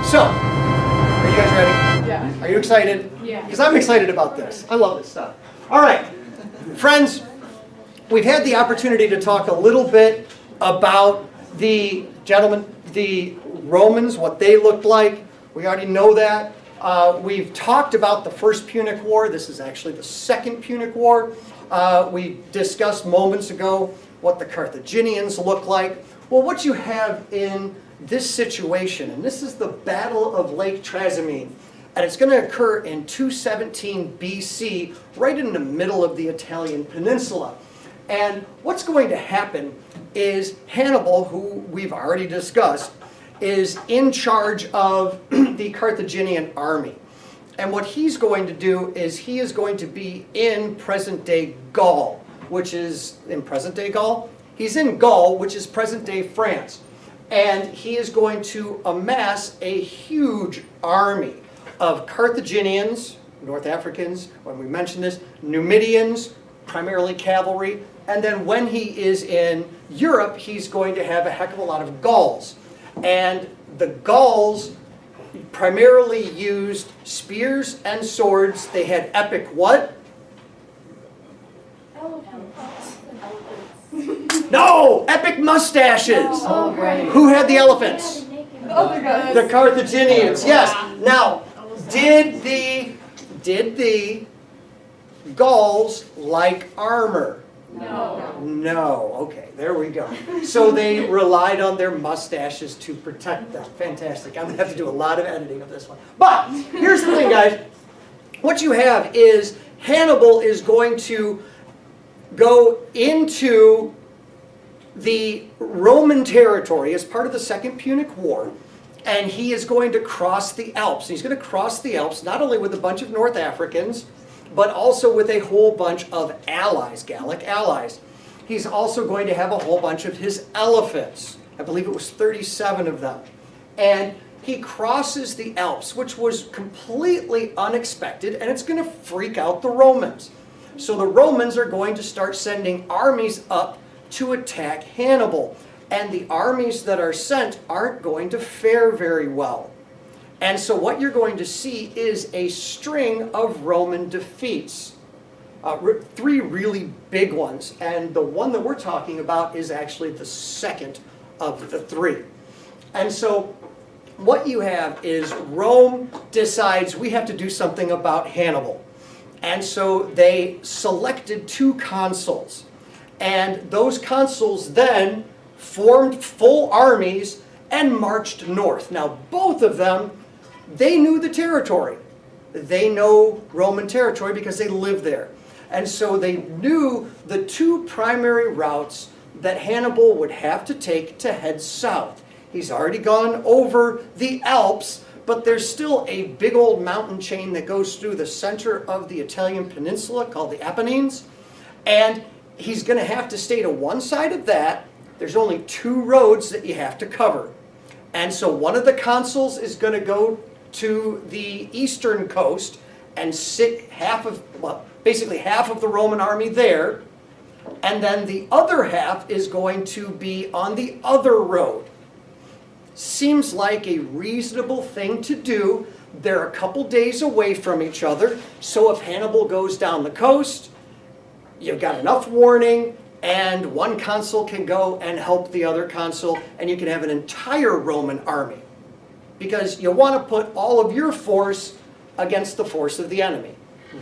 So, are you guys ready? Yeah. Are you excited? Yeah. Because I'm excited about this. I love this stuff. All right, friends, we've had the opportunity to talk a little bit about the Romans, what they looked like. We already know that. We've talked about the First Punic War. This is actually the Second Punic War. We discussed moments ago what the Carthaginians look like. Well, what you have in this situation, and this is the Battle of Lake Trasimene, and it's going to occur in 217 BC, right in the middle of the Italian peninsula. And what's going to happen is Hannibal, who we've already discussed, is in charge of the Carthaginian army. And what he's going to do is he is going to be in present-day Gaul, which is in present-day Gaul? He's in Gaul, which is present-day France. And he is going to amass a huge army of Carthaginians, North Africans, when we mentioned this, Numidians, primarily cavalry, and then when he is in Europe, he's going to have a heck of a lot of Gauls. And the Gauls primarily used spears and swords. They had epic what? No! Epic mustaches! Oh, great. Who had the elephants? The other guys. The Carthaginians, yes. Now, did the Gauls like armor? No. No. Okay, there we go. So they relied on their mustaches to protect them. Fantastic. I'm going to have to do a lot of editing of this one. But here's the thing, guys. What you have is Hannibal is going to go into the Roman territory as part of the Second Punic War, and he is going to cross the Alps. He's going to cross the Alps not only with a bunch of North Africans, but also with a whole bunch of allies, Gallic allies. He's also going to have a whole bunch of his elephants. I believe it was 37 of them. And he crosses the Alps, which was completely unexpected, and it's going to freak out the Romans. So the Romans are going to start sending armies up to attack Hannibal. And the armies that are sent aren't going to fare very well. And so what you're going to see is a string of Roman defeats. Three really big ones. And the one that we're talking about is actually the second of the three. And so what you have is Rome decides we have to do something about Hannibal. And so they selected two consuls. And those consuls then formed full armies and marched north. Now, both of them, they knew the territory. They know Roman territory because they lived there. And so they knew the two primary routes that Hannibal would have to take to head south. He's already gone over the Alps, but there's still a big old mountain chain that goes through the center of the Italian peninsula called the Apennines. And he's going to have to stay to one side of that. There's only two roads that you have to cover. And so one of the consuls is going to go to the eastern coast and sit basically half of the Roman army there. And then the other half is going to be on the other road. Seems like a reasonable thing to do. They're a couple days away from each other. So if Hannibal goes down the coast, you've got enough warning, and one consul can go and help the other consul, and you can have an entire Roman army. Because you want to put all of your force against the force of the enemy.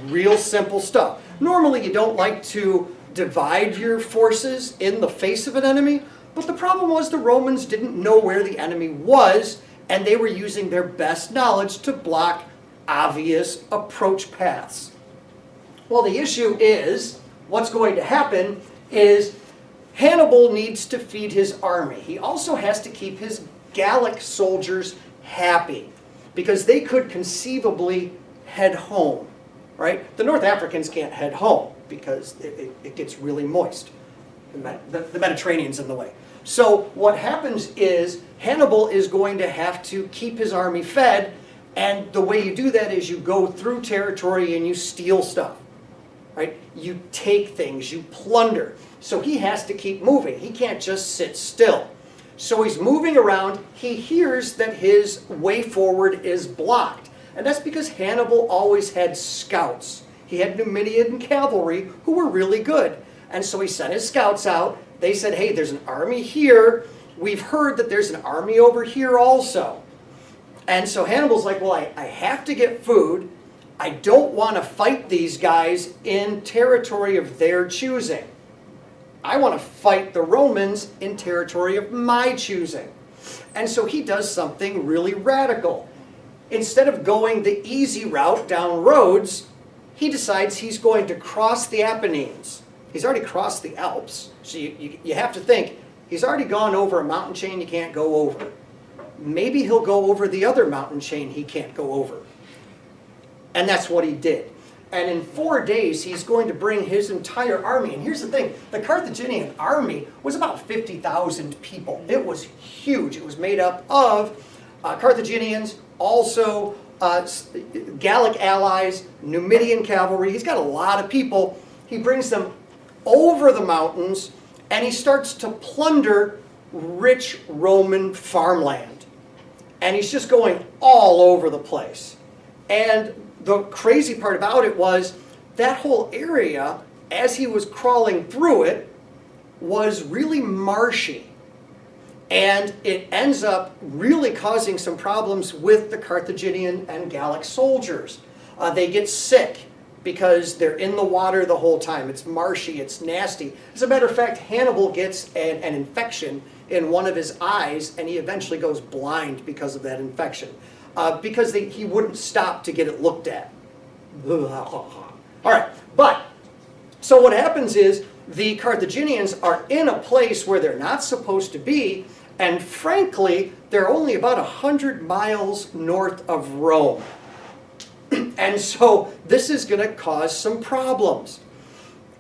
Real simple stuff. Normally you don't like to divide your forces in the face of an enemy, but the problem was the Romans didn't know where the enemy was, and they were using their best knowledge to block obvious approach paths. Well, the issue is, what's going to happen is Hannibal needs to feed his army. He also has to keep his Gallic soldiers happy because they could conceivably head home, right? The North Africans can't head home because it gets really moist. The Mediterranean's in the way. So what happens is Hannibal is going to have to keep his army fed, and the way you do that is you go through territory and you steal stuff. Right? You take things, you plunder. So he has to keep moving. He can't just sit still. So he's moving around. He hears that his way forward is blocked. And that's because Hannibal always had scouts. He had Numidian cavalry who were really good. And so he sent his scouts out. They said, hey, there's an army here. We've heard that there's an army over here also. And so Hannibal's like, well, I have to get food. I don't want to fight these guys in territory of their choosing. I want to fight the Romans in territory of my choosing. And so he does something really radical. Instead of going the easy route down roads, he decides he's going to cross the Apennines. He's already crossed the Alps. So you have to think, he's already gone over a mountain chain you can't go over. Maybe he'll go over the other mountain chain he can't go over. And that's what he did. And in 4 days, he's going to bring his entire army. And here's the thing, the Carthaginian army was about 50,000 people. It was huge. It was made up of Carthaginians, also Gallic allies, Numidian cavalry. He's got a lot of people. He brings them over the mountains, and he starts to plunder rich Roman farmland. And he's just going all over the place. And the crazy part about it was that whole area, as he was crawling through it, was really marshy. And it ends up really causing some problems with the Carthaginian and Gallic soldiers. They get sick because they're in the water the whole time. It's marshy, it's nasty. As a matter of fact, Hannibal gets an infection in one of his eyes, and he eventually goes blind because of that infection. Because he wouldn't stop to get it looked at. All right, but, so what happens is the Carthaginians are in a place where they're not supposed to be, and frankly, they're only about 100 miles north of Rome. And so this is going to cause some problems.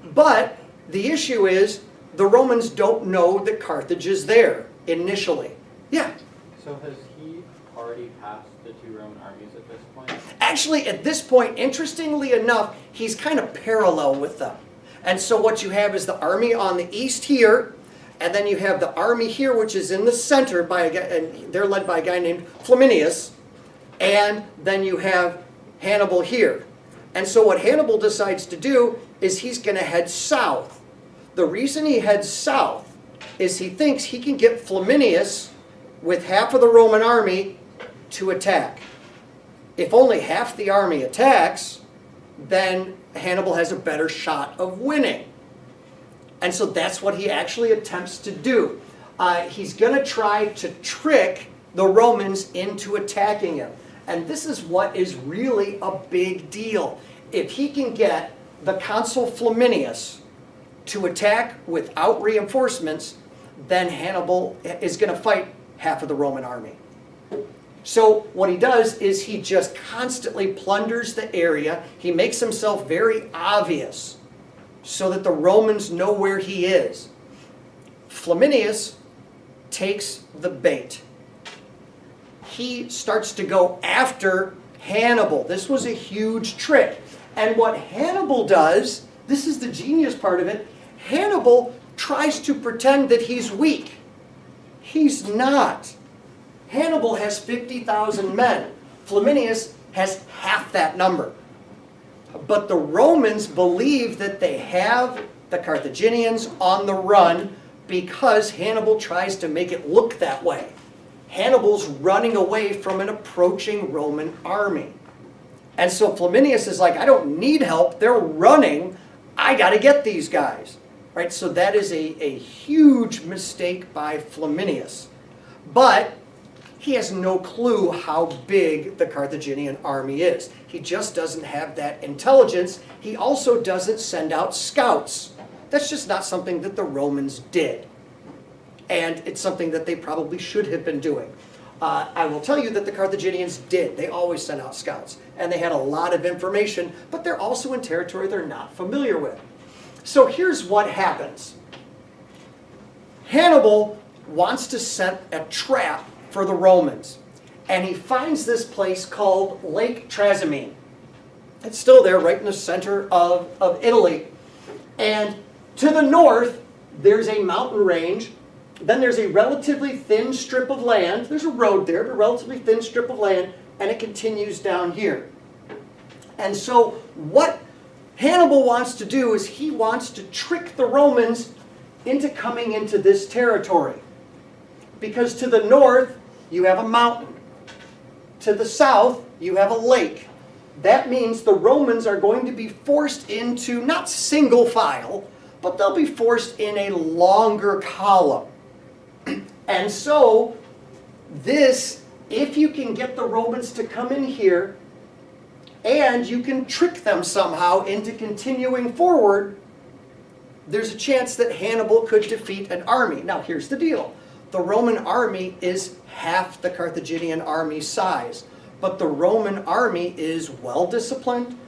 But the issue is the Romans don't know that Carthage is there initially. Yeah? So has he already passed the two Roman armies at this point? Actually, at this point, interestingly enough, he's kind of parallel with them. And so what you have is the army on the east here, and then you have the army here, which is in the center, by a guy, and they're led by a guy named Flaminius, and then you have Hannibal here. And so what Hannibal decides to do is he's going to head south. The reason he heads south is he thinks he can get Flaminius with half of the Roman army to attack. If only half the army attacks, then Hannibal has a better shot of winning. And so that's what he actually attempts to do. He's going to try to trick the Romans into attacking him. And this is what is really a big deal. If he can get the consul Flaminius to attack without reinforcements, then Hannibal is going to fight half of the Roman army. So what he does is he just constantly plunders the area. He makes himself very obvious so that the Romans know where he is. Flaminius takes the bait. He starts to go after Hannibal. This was a huge trick. And what Hannibal does, this is the genius part of it, Hannibal tries to pretend that he's weak. He's not. Hannibal has 50,000 men. Flaminius has half that number. But the Romans believe that they have the Carthaginians on the run because Hannibal tries to make it look that way. Hannibal's running away from an approaching Roman army. And so Flaminius is like, I don't need help. They're running. I got to get these guys. Right? So that is a huge mistake by Flaminius. But he has no clue how big the Carthaginian army is. He just doesn't have that intelligence. He also doesn't send out scouts. That's just not something that the Romans did. And it's something that they probably should have been doing. I will tell you that the Carthaginians did. They always sent out scouts. And they had a lot of information, but they're also in territory they're not familiar with. So here's what happens. Hannibal wants to set a trap for the Romans. And he finds this place called Lake Trasimene. It's still there, right in the center of Italy. And to the north, there's a mountain range then there's a relatively thin strip of land. There's a road there, but a relatively thin strip of land, and it continues down here. And so what Hannibal wants to do is he wants to trick the Romans into coming into this territory. Because to the north, you have a mountain. To the south, you have a lake. That means the Romans are going to be forced into, not single file, but they'll be forced in a longer column. And so, this, if you can get the Romans to come in here, and you can trick them somehow into continuing forward, there's a chance that Hannibal could defeat an army. Now, here's the deal. The Roman army is half the Carthaginian army size, but the Roman army is well-disciplined,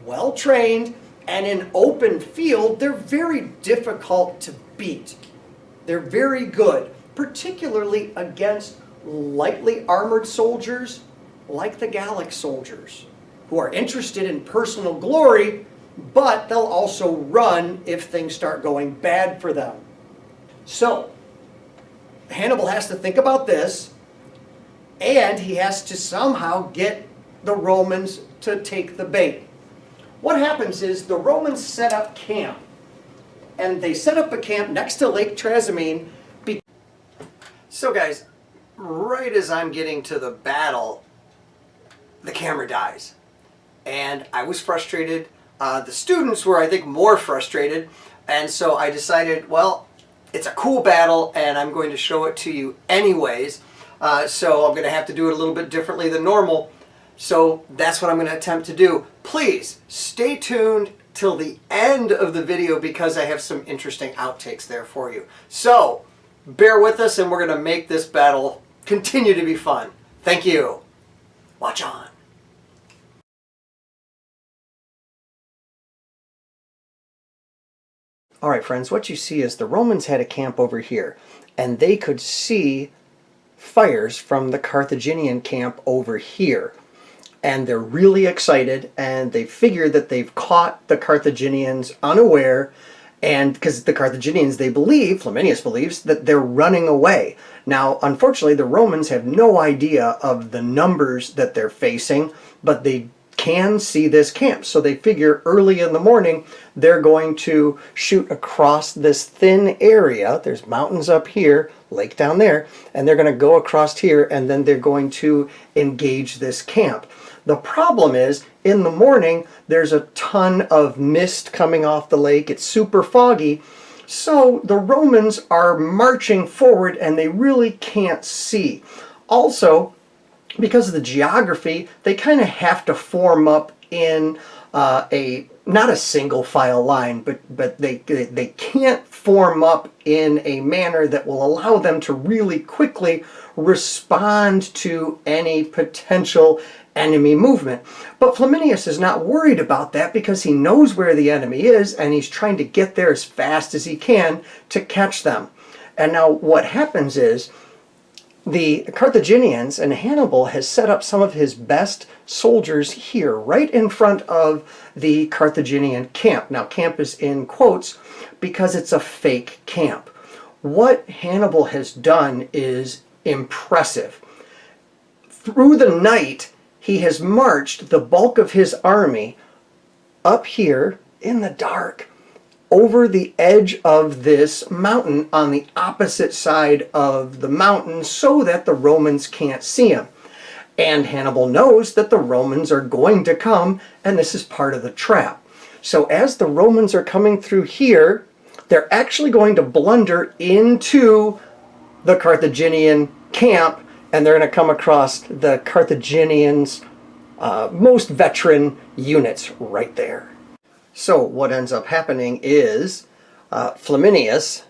well-trained, and in open field, they're very difficult to beat. They're very good, particularly against lightly armored soldiers like the Gallic soldiers, who are interested in personal glory, but they'll also run if things start going bad for them. So, Hannibal has to think about this, and he has to somehow get the Romans to take the bait. What happens is the Romans set up camp, and they set up a camp next to Lake Trasimene. So guys, right as I'm getting to the battle, the camera dies. And I was frustrated. The students were, I think, more frustrated. And so I decided, well, it's a cool battle, and I'm going to show it to you anyways. So I'm going to have to do it a little bit differently than normal. So that's what I'm going to attempt to do. Please stay tuned till the end of the video because I have some interesting outtakes there for you. So bear with us, and we're going to make this battle continue to be fun. Thank you. Watch on. All right, friends, what you see is the Romans had a camp over here, and they could see fires from the Carthaginian camp over here. And they're really excited, and they figure that they've caught the Carthaginians unaware, and because the Carthaginians, they believe, Flaminius believes, that they're running away. Now, unfortunately, the Romans have no idea of the numbers that they're facing, but they can see this camp. So they figure early in the morning they're going to shoot across this thin area. There's mountains up here, lake down there, and they're going to go across here, and then they're going to engage this camp. The problem is, in the morning, there's a ton of mist coming off the lake. It's super foggy. So the Romans are marching forward, and they really can't see. Also, because of the geography, they kind of have to form up in not a single file line, but they can't form up in a manner that will allow them to really quickly respond to any potential enemy movement. But Flaminius is not worried about that because he knows where the enemy is, and he's trying to get there as fast as he can to catch them. And now what happens is, the Carthaginians, and Hannibal has set up some of his best soldiers here, right in front of the Carthaginian camp. Now, camp is in quotes because it's a fake camp. What Hannibal has done is impressive. Through the night, he has marched the bulk of his army up here in the dark, over the edge of this mountain on the opposite side of the mountain so that the Romans can't see him. And Hannibal knows that the Romans are going to come, and this is part of the trap. So as the Romans are coming through here, they're actually going to blunder into the Carthaginian camp, and they're going to come across the Carthaginians' most veteran units right there. So what ends up happening is Flaminius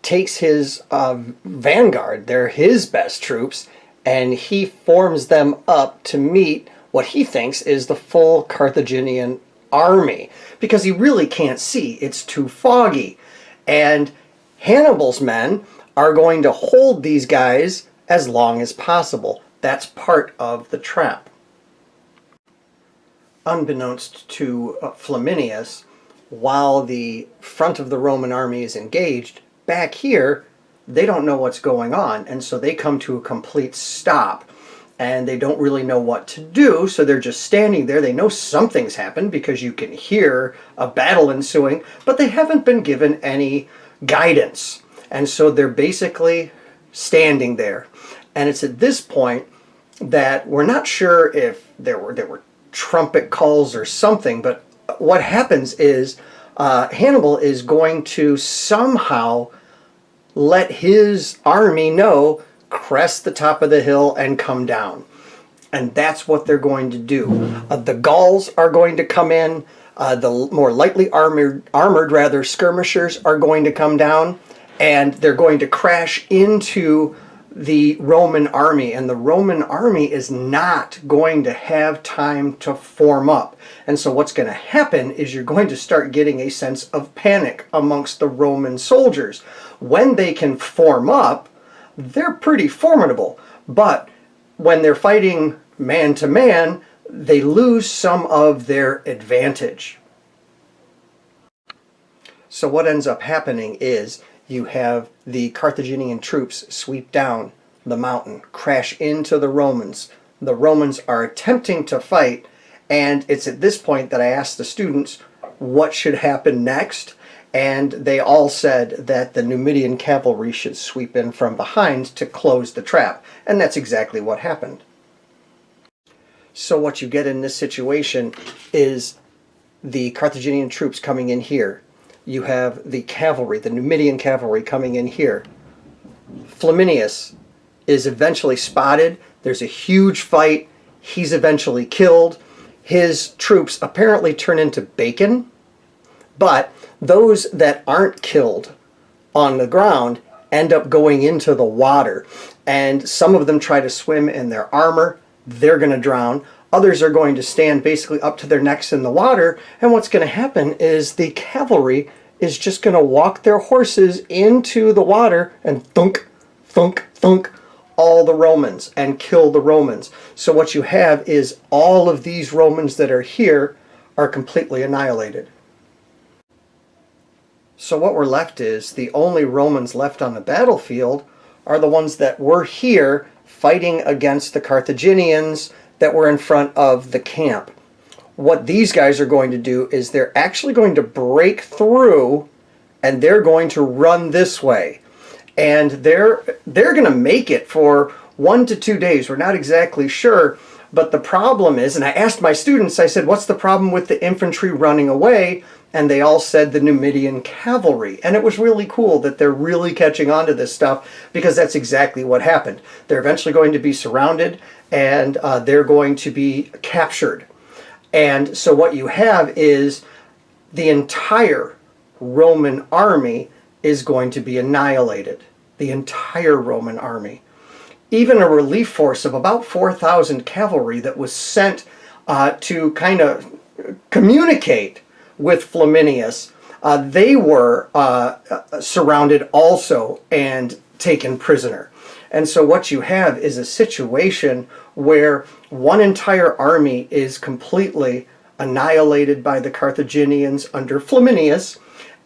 takes his vanguard, they're his best troops, and he forms them up to meet what he thinks is the full Carthaginian army, because he really can't see, it's too foggy. And Hannibal's men are going to hold these guys as long as possible. That's part of the trap. Unbeknownst to Flaminius, while the front of the Roman army is engaged, back here they don't know what's going on, and so they come to a complete stop. And they don't really know what to do, so they're just standing there. They know something's happened because you can hear a battle ensuing, but they haven't been given any guidance. And so they're basically standing there. And it's at this point that we're not sure if there were trumpet calls or something, but what happens is Hannibal is going to somehow let his army know, crest the top of the hill and come down. And that's what they're going to do. The Gauls are going to come in. The more lightly armored skirmishers are going to come down, and they're going to crash into the Roman army, and the Roman army is not going to have time to form up. And so what's going to happen is you're going to start getting a sense of panic amongst the Roman soldiers. When they can form up, they're pretty formidable, but when they're fighting man to man, they lose some of their advantage. So what ends up happening is you have the Carthaginian troops sweep down the mountain, crash into the Romans. The Romans are attempting to fight, and it's at this point that I asked the students what should happen next. And they all said that the Numidian cavalry should sweep in from behind to close the trap. And that's exactly what happened. So what you get in this situation is the Carthaginian troops coming in here. You have the cavalry, the Numidian cavalry coming in here. Flaminius is eventually spotted. There's a huge fight. He's eventually killed. His troops apparently turn into bacon, but those that aren't killed on the ground end up going into the water. And some of them try to swim in their armor. They're going to drown. Others are going to stand basically up to their necks in the water. And what's going to happen is the cavalry is just going to walk their horses into the water and thunk, thunk, thunk all the Romans and kill the Romans. So what you have is all of these Romans that are here are completely annihilated. So what we're left is the only Romans left on the battlefield are the ones that were here fighting against the Carthaginians that were in front of the camp. What these guys are going to do is they're actually going to break through, and they're going to run this way. And they're going to make it for 1 to 2 days. We're not exactly sure, but the problem is, and I asked my students, I said, what's the problem with the infantry running away? And they all said the Numidian cavalry. And it was really cool that they're really catching on to this stuff, because that's exactly what happened. They're eventually going to be surrounded, and they're going to be captured. And so what you have is the entire Roman army is going to be annihilated. The entire Roman army. Even a relief force of about 4,000 cavalry that was sent to kind of communicate with Flaminius, they were surrounded also and taken prisoner. And so what you have is a situation where one entire army is completely annihilated by the Carthaginians under Flaminius,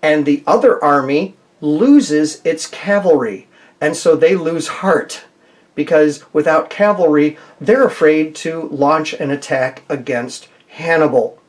and the other army loses its cavalry. And so they lose heart, because without cavalry, they're afraid to launch an attack against Hannibal.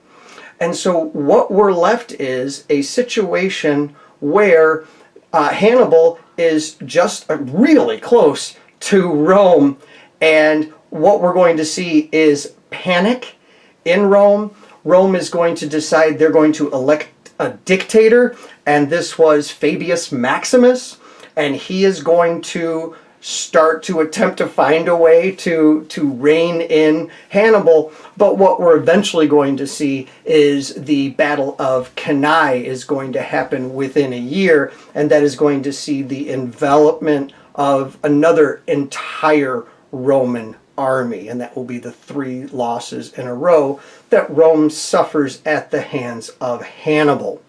And so what we're left is a situation where Hannibal is just really close to Rome, and what we're going to see is panic in Rome. Rome is going to decide they're going to elect a dictator, and this was Fabius Maximus, and he is going to start to attempt to find a way to rein in Hannibal. But what we're eventually going to see is the Battle of Cannae is going to happen within a year, and that is going to see the envelopment of another entire Roman army, and that will be the 3 losses in a row that Rome suffers at the hands of Hannibal.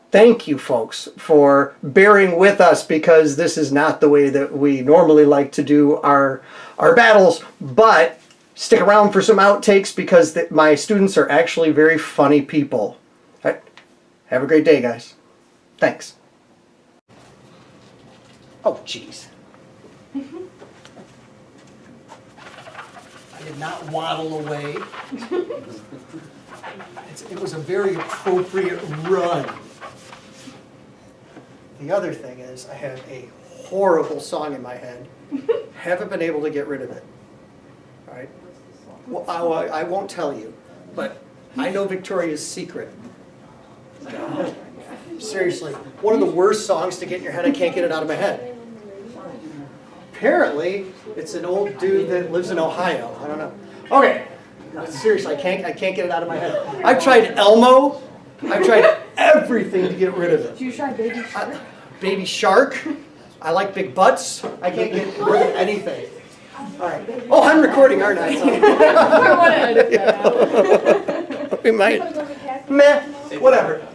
Thank you, folks, for bearing with us, because this is not the way that we normally like to do our battles, but stick around for some outtakes, because my students are actually very funny people. All right. Have a great day, guys. Thanks. Oh, jeez. I did not waddle away. It was a very appropriate run. The other thing is I have a horrible song in my head. Haven't been able to get rid of it. All right? Well, I won't tell you, but I know Victoria's Secret. Seriously, one of the worst songs to get in your head. I can't get it out of my head. Apparently, it's an old dude that lives in Ohio. I don't know. Okay, seriously, I can't get it out of my head. I've tried Elmo. I've tried everything to get rid of it. Did you try Baby Shark? Baby Shark. I like big butts. I can't get rid of anything. All right. Oh, I'm recording, aren't I? I want to edit that out. We might. Meh. Whatever.